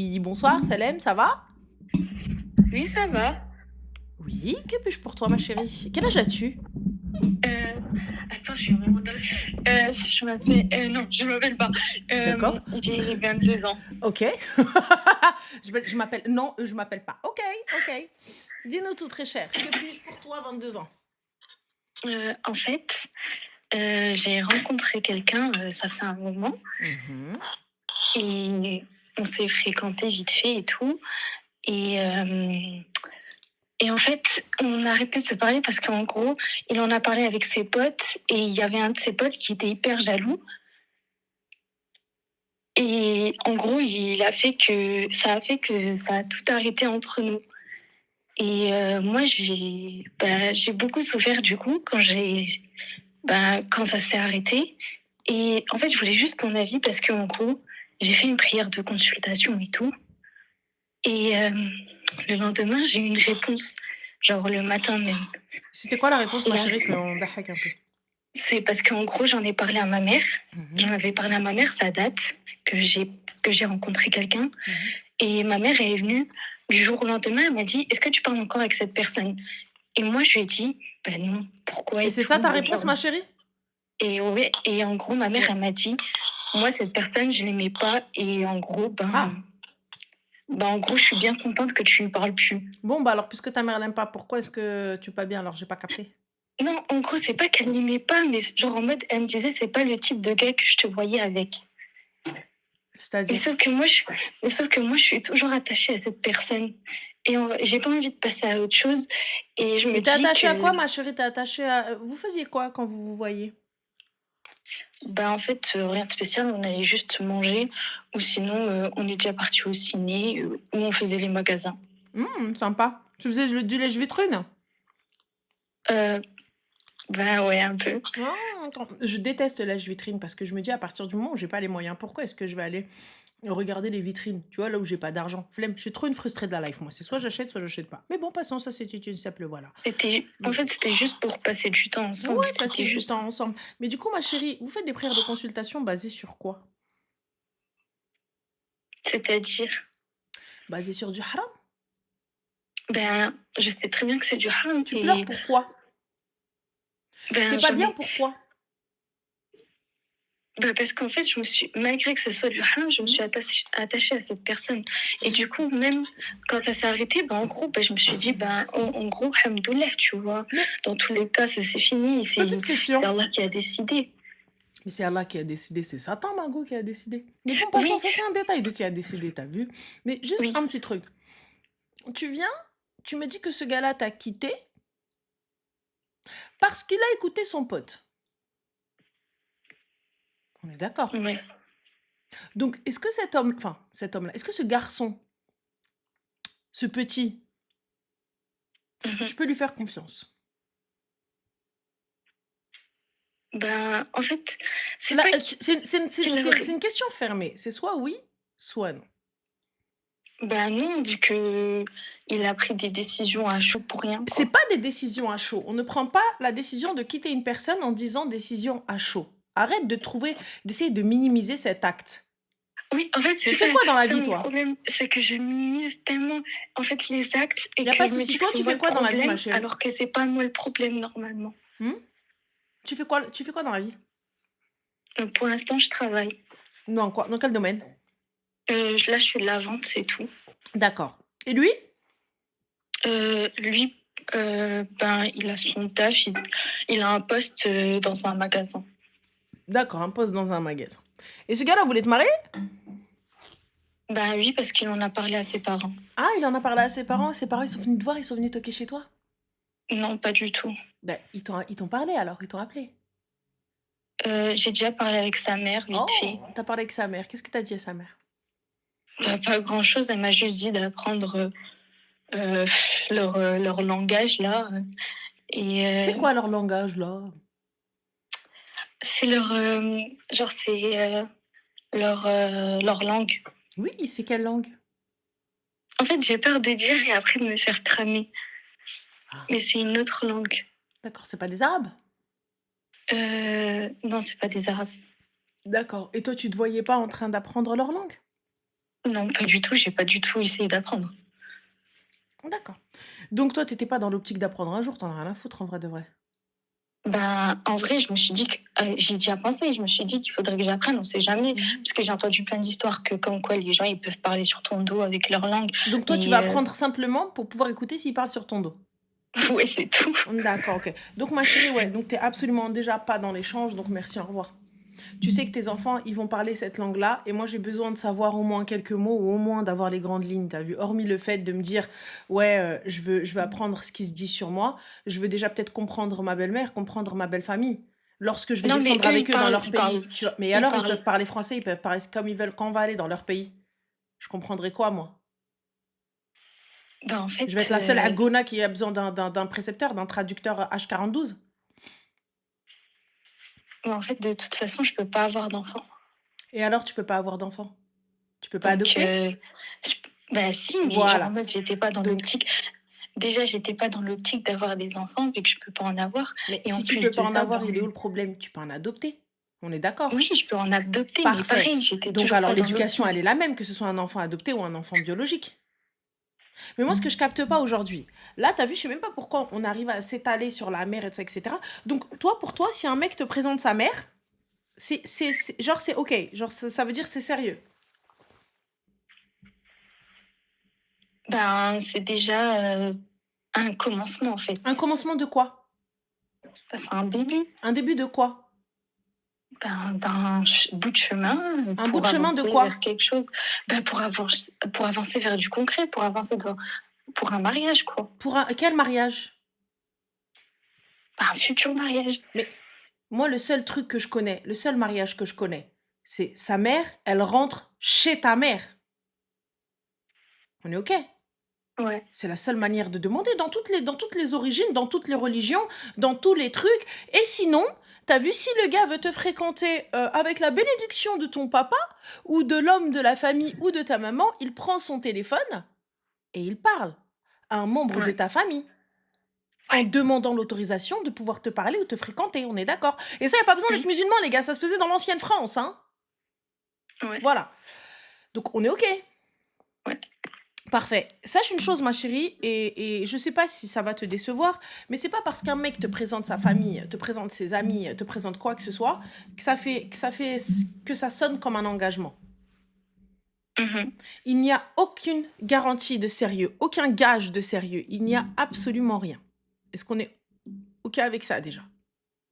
Oui, bonsoir, Salem, ça va? Oui, ça va. Oui, que puis-je pour toi, ma chérie? Quel âge as-tu? Euh, Attends, je suis vraiment dingue. Si je m'appelle... non, je m'appelle pas. D'accord. J'ai 22 ans. Ok. Je m'appelle. Non, je m'appelle pas. Ok, ok. Dis-nous tout, très cher. Que puis-je pour toi, 22 ans? En fait, j'ai rencontré quelqu'un, ça fait un moment, Mhm. et on s'est fréquenté vite fait et tout. Et, euh, et en fait, on a arrêté de se parler parce qu'en gros, il en a parlé avec ses potes, et il y avait un de ses potes qui était hyper jaloux. Et en gros, ça a fait que ça a tout arrêté entre nous. Et moi, j'ai beaucoup souffert du coup quand ça s'est arrêté. Et en fait, je voulais juste ton avis parce qu'en gros, j'ai fait une prière de consultation et tout. Et le lendemain, j'ai eu une réponse, genre le matin même. C'était quoi la réponse, Et ma là, chérie, qu'on dahak un peu? c'est parce qu'en gros, j'en ai parlé à ma mère. Mhm, J'en avais parlé à ma mère, ça date que j'ai rencontré quelqu'un. mhm. Et ma mère est venue du jour au lendemain, elle m'a dit, est-ce que tu parles encore avec cette personne? Et moi, je lui ai dit, ben non, pourquoi Et et c'est ça tout. ta réponse, ma chérie? Et, ouais, et en gros, ma mère, Ouais. elle m'a dit, moi, cette personne, je l'aimais pas. Et en gros, Ah, en gros, je suis bien contente que tu lui parles plus. bon, bah alors, puisque ta mère l'aime pas, pourquoi est-ce que tu es pas bien alors? J'ai pas capté. Non, en gros, c'est pas qu'elle l'aimait pas, mais genre en mode, elle me disait, c'est pas le type de gars que je te voyais avec. Mais C'est-à-dire? sauf que moi, je suis toujours attachée à cette personne. Et j'ai pas envie de passer à autre chose. Et je me Mais t'es dis attachée à que, quoi, ma chérie? T'es attachée à. Vous faisiez quoi quand vous vous voyez? en fait, rien de spécial, on allait juste manger. Ou sinon, on est déjà parti au ciné, ou on faisait les magasins. Sympa. Tu faisais du lèche-vitrine? Euh, ouais, un peu. Ah, attends, je déteste la vitrine parce que je me dis à partir du moment où j'ai pas les moyens, pourquoi est-ce que je vais aller regarder les vitrines? Tu vois, là où j'ai pas d'argent. Flemme, je suis trop une frustrée de la life, moi. C'est soit j'achète pas. Mais bon, passons, ça c'était une simple voilà. En Mm. fait, c'était juste pour passer du temps ensemble. Ouais, C'était passer du juste. temps ensemble. Mais du coup, ma chérie, vous faites des prières de consultation basées sur quoi? C'est-à-dire, Basées sur du haram? je sais très bien que c'est du haram. Tu pleures Et pourquoi? T'es pas j'en bien ai. pourquoi? Parce qu'en fait, malgré que ça soit du haram, je me suis Hmm. attachée à cette personne. Et du coup, même quand ça s'est arrêté, en gros, je me suis dit, en gros, hamdoulah, tu vois. Mais Dans tous les cas, ça c'est fini. petite C'est question. Allah qui a décidé. Mais c'est Allah qui a décidé, c'est Satan, Mago, qui a décidé. Mais bon, passons, Oui, ça c'est un détail de qui a décidé, t'as vu? Mais juste oui. un petit truc. Tu viens, tu me dis que ce gars-là t'a quitté parce qu'il a écouté son pote. On est d'accord. Ouais. Donc, est-ce que cet homme-là, est-ce que ce garçon, ce petit, je Mhm. peux lui faire confiance? En fait, c'est Là, pas qu'il c'est aurait. une question fermée. C'est soit oui, soit non. Non, vu que il a pris des décisions à chaud pour rien, C'est quoi. pas des décisions à chaud. On ne prend pas la décision de quitter une personne en disant décision à chaud. Arrête d'essayer de minimiser cet acte. Oui, en fait, Tu fais quoi dans la c'est vie, mon toi? problème, c'est que je minimise tellement, en fait, les actes Il et n'y a que pas de je me souci. dis que Toi, c'est tu moi fais le quoi dans la vie, ma problème, chérie? alors que c'est pas moi le problème normalement. Hmm. Tu fais quoi dans la vie? Donc, pour l'instant, je travaille. Non, quoi? Dans quel domaine? Là, je fais de la vente, c'est tout. D'accord. Et lui? Lui, il a son taf, il a un poste dans un magasin. D'accord, un poste dans un magasin. Et ce gars-là voulait te marier? Oui, parce qu'il en a parlé à ses parents. Ah, il en a parlé à ses parents, ils sont venus te voir, ils sont venus toquer chez toi? Non, pas du tout. Ben, ils t'ont parlé alors, ils t'ont appelé. J'ai déjà parlé avec sa mère, vite fait. Oh, t'as parlé avec sa mère. Qu'est-ce que t'as dit à sa mère? Pas grand-chose, elle m'a juste dit d'apprendre euh, leur langage, là. Et C'est quoi leur langage, là? c'est leur langue. Oui, c'est quelle langue? En fait, j'ai peur de dire et après de me faire cramer. Ah, Mais c'est une autre langue. d'accord, c'est pas des Arabes? Non, c'est pas des Arabes. D'accord. Et toi, tu te voyais pas en train d'apprendre leur langue? Non, pas du tout, j'ai pas du tout essayé d'apprendre. D'accord. Donc toi, t'étais pas dans l'optique d'apprendre un jour, t'en as rien à foutre en vrai de vrai. Ben, en vrai, je me suis dit que j'y ai déjà pensé, je me suis dit qu'il faudrait que j'apprenne, on sait jamais. Mhm. Parce que j'ai entendu plein d'histoires que comme quoi les gens, ils peuvent parler sur ton dos avec leur langue. Donc toi, tu vas Mais apprendre simplement pour pouvoir écouter s'il parle sur ton dos. ouais, c'est tout. D'accord, ok. Donc ma chérie, ouais, donc t'es absolument déjà pas dans l'échange, donc merci, au revoir. Tu sais que tes enfants, ils vont parler cette langue-là, et moi j'ai besoin de savoir au moins quelques mots, ou au moins d'avoir les grandes lignes, t'as vu. Hormis le fait de me dire, ouais, je veux apprendre ce qui se dit sur moi, je veux déjà peut-être comprendre ma belle-mère, comprendre ma belle-famille. Lorsque je vais Non, mais descendre eux, avec eux dans leur pays, tu vois. Mais ils alors, ils parlent. peuvent parler français, ils peuvent parler comme ils veulent quand on va aller dans leur pays. Je comprendrai quoi, moi? Ben, en Je vais être fait, la seule agona qui a besoin d'un précepteur, d'un traducteur H42. de toute façon, je peux pas avoir d'enfant. Et alors, tu peux pas avoir d'enfant? Tu peux pas Donc, adopter? je bah, si, mais genre en Voilà. mode j'étais pas dans Donc, l'optique déjà, j'étais pas dans l'optique d'avoir des enfants vu que je peux pas en avoir mais et en si tu plus peux pas de en ça, avoir, ben il est où le problème? Tu peux en adopter. On est d'accord? oui, je peux en adopter, mais Parfait. pareil, j'étais Donc toujours alors pas dans l'éducation, elle l'optique. est la même, que ce soit un enfant adopté ou un enfant biologique. Mais moi, ce que je capte pas aujourd'hui, là, t'as vu, je sais même pas pourquoi on arrive à s'étaler sur la mère et tout ça, etc. Donc toi, pour toi, si un mec te présente sa mère, genre c'est ok, genre ça veut dire c'est sérieux. Ben, c'est déjà, un commencement en fait. Un commencement de quoi? Ben, c'est un début, Un début de quoi? ben, d'un bout de chemin, Un bout pour de chemin de avancer vers quoi? quelque chose, ben, pour avancer vers du concret, pour avancer pour un mariage quoi, Pour un quel mariage? ben, un futur mariage. Mais moi, le seul truc que je connais, le seul mariage que je connais, c'est sa mère, elle rentre chez ta mère. On est OK? Ouais. C'est la seule manière de demander dans toutes les origines, dans toutes les religions, dans tous les trucs. Et sinon, t'as vu, si le gars veut te fréquenter avec la bénédiction de ton papa ou de l'homme de la famille ou de ta maman, il prend son téléphone et il parle à un membre de Ouais. ta famille en Ouais. demandant l'autorisation de pouvoir te parler ou te fréquenter. On est d'accord? Et ça, y a pas besoin d'être Oui. musulman, les gars. Ça se faisait dans l'ancienne France, hein. Ouais. Voilà. Donc, on est OK. Ouais. Parfait. Sache une chose, ma chérie, et je sais pas si ça va te décevoir, mais c'est pas parce qu'un mec te présente sa famille, te présente ses amis, te présente quoi que ce soit, que ça sonne comme un engagement. Mhm. Il n'y a aucune garantie de sérieux, aucun gage de sérieux. Il n'y a absolument rien. Est-ce qu'on est OK avec ça déjà?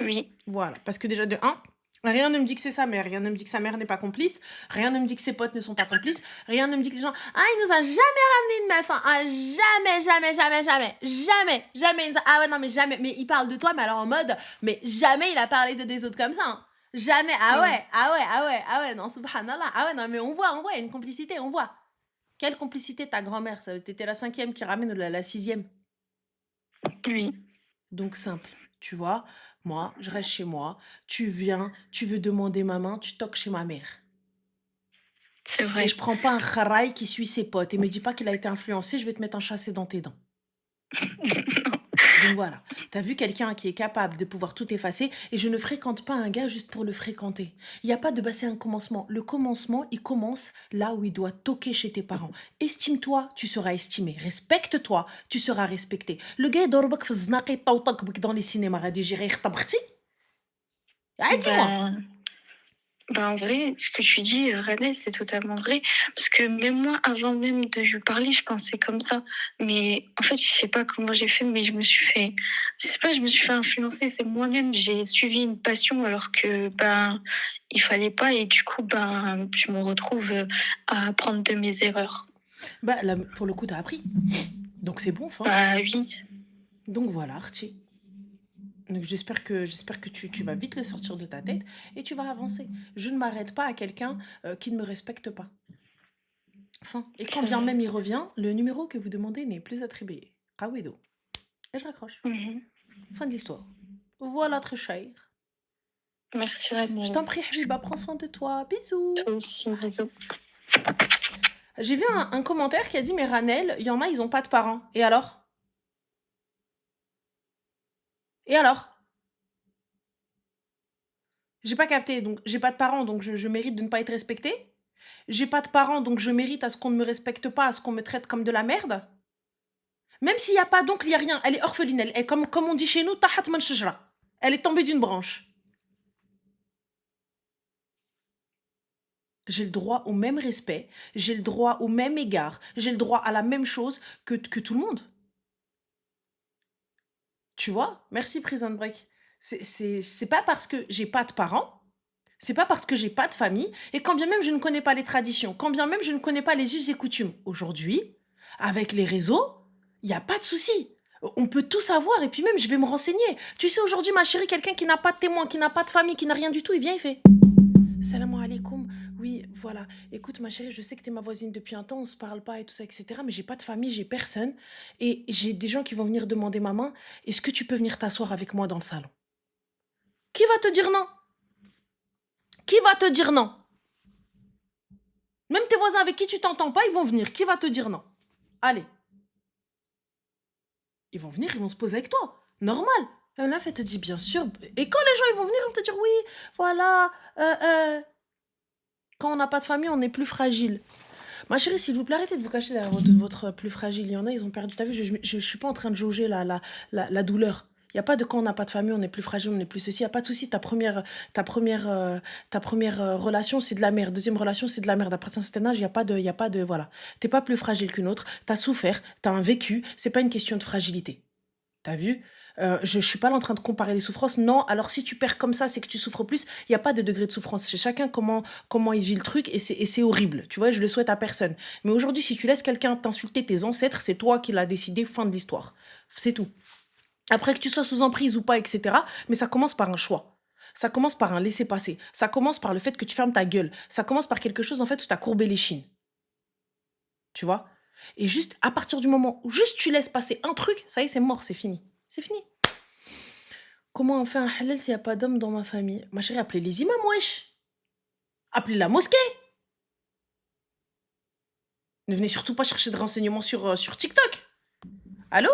Oui. Voilà. Parce que déjà, de un, rien ne me dit que c'est sa mère, rien ne me dit que sa mère n'est pas complice, rien ne me dit que ses potes ne sont pas complices, rien ne me dit que les gens, ah, il nous a jamais ramené une meuf, hein. Ah, jamais, jamais, jamais, jamais, jamais, jamais, ah ouais, non, mais jamais, mais il parle de toi, mais alors en mode, mais jamais il a parlé de des autres comme ça, hein. Jamais, ah Ouais. ouais, ah ouais, ah ouais, ah ouais, non, subhanallah, ah ouais, non, mais on voit, il y a une complicité, on voit. Quelle complicité ta grand-mère, ça, t'étais la cinquième qui ramène ou la sixième. Oui. Donc simple, tu vois? Moi, je reste chez moi, tu viens, tu veux demander ma main, tu toques chez ma mère. C'est Et vrai. je prends pas un kharaï qui suit ses potes et me dis pas qu'il a été influencé, je vais te mettre un chassé dans tes dents. Donc voilà, tu as vu quelqu'un qui est capable de pouvoir tout effacer et je ne fréquente pas un gars juste pour le fréquenter. Il y a pas de c'est un commencement. Le commencement, il commence là où il doit toquer chez tes parents. Estime-toi, tu seras estimé. Respecte-toi, tu seras respecté. Le gars يضربك في الزناقة يطوطك بك dans les cinémas غادي يجي غير يخطبختي. Ah, dis-moi. Ben, en vrai, ce que tu dis, Renée, c'est totalement vrai. Parce que même moi, avant même de lui parler, je pensais comme ça. Mais en fait, je sais pas comment j'ai fait, mais je sais pas, je me suis fait influencer. C'est moi-même, j'ai suivi une passion alors que, il fallait pas. Et du coup, je me retrouve à apprendre de mes erreurs. Bah, là, pour le coup, t'as appris. Donc c'est bon, fin. Bah oui, Donc voilà, Archie. Donc j'espère que tu vas vite le sortir de ta tête et tu vas avancer. Je ne m'arrête pas à quelqu'un qui ne me respecte pas. Fin. Et quand c'est bien vrai. même il revient, le numéro que vous demandez n'est plus attribué. Rawido. Et je raccroche. Mhm. Fin de l'histoire. Voilà, très cher. Merci, Je Renée. t'en prie, Habiba, prends soin de toi. Bisous. Toi aussi, bisous. J'ai vu un commentaire qui a dit, mais Ranel, il y en a, ils ont pas de parents. Et alors? Et alors? J'ai pas capté, donc j'ai pas de parents, donc je mérite de ne pas être respectée? J'ai pas de parents, donc je mérite à ce qu'on ne me respecte pas, à ce qu'on me traite comme de la merde. Même s'il y a pas d'oncle, il y a rien. Elle est orpheline. Elle est comme on dit chez nous, tahat man shajra. Elle est tombée d'une branche. J'ai le droit au même respect, j'ai le droit au même égard, j'ai le droit à la même chose que tout le monde. Tu vois? Merci Prison Break. C'est pas parce que j'ai pas de parents, c'est pas parce que j'ai pas de famille, et quand bien même je ne connais pas les traditions, quand bien même je ne connais pas les us et coutumes. Aujourd'hui, avec les réseaux, il y a pas de souci. On peut tout savoir et puis même je vais me renseigner. Tu sais aujourd'hui ma chérie, quelqu'un qui n'a pas de témoin, qui n'a pas de famille, qui n'a rien du tout, il vient, il fait salam alaikum. Oui, voilà. Écoute, ma chérie, je sais que t'es ma voisine depuis un temps, on se parle pas et tout ça, etc. Mais j'ai pas de famille, j'ai personne. Et j'ai des gens qui vont venir demander ma main. Est-ce que tu peux venir t'asseoir avec moi dans le salon? Qui va te dire non? Qui va te dire non? Même tes voisins avec qui tu t'entends pas, ils vont venir. Qui va te dire non? Allez. Ils vont venir, ils vont se poser avec toi. Normal. Et là, elle te dit bien sûr. Et quand les gens ils vont venir, ils vont te dire oui, voilà. Quand on n'a pas de famille, on est plus fragile. Ma chérie, s'il vous plaît, arrêtez de vous cacher derrière votre plus fragile. Il y en a, ils ont perdu. T'as vu, je suis pas en train de jauger la douleur. Il n'y a pas de quand on n'a pas de famille, on est plus fragile, on est plus ceci. Il n'y a pas de souci. Ta première relation, c'est de la merde. Deuxième relation, c'est de la merde. Après un certain âge, il y a pas de, voilà. T'es pas plus fragile qu'une autre. T'as souffert, t'as un vécu. C'est pas une question de fragilité. T'as vu? Je suis pas là en train de comparer les souffrances. Non, alors si tu perds comme ça, c'est que tu souffres plus. Il n'y a pas de degré de souffrance. Chez chacun, comment il vit le truc, et c'est horrible. Tu vois, je le souhaite à personne. Mais aujourd'hui, si tu laisses quelqu'un t'insulter tes ancêtres, c'est toi qui l'as décidé, fin de l'histoire. C'est tout. Après que tu sois sous emprise ou pas, etc. Mais ça commence par un choix. Ça commence par un laisser-passer. Ça commence par le fait que tu fermes ta gueule. Ça commence par quelque chose, en fait, où tu as courbé les chines. Tu vois? Et juste, à partir du moment où juste tu laisses passer un truc, ça y est, c'est mort, c'est fini. C'est fini. Comment on fait un halal s'il n'y a pas d'homme dans ma famille? Ma chérie, appelez les imams, wesh. Appelez la mosquée. Ne venez surtout pas chercher de renseignements sur TikTok. Allô?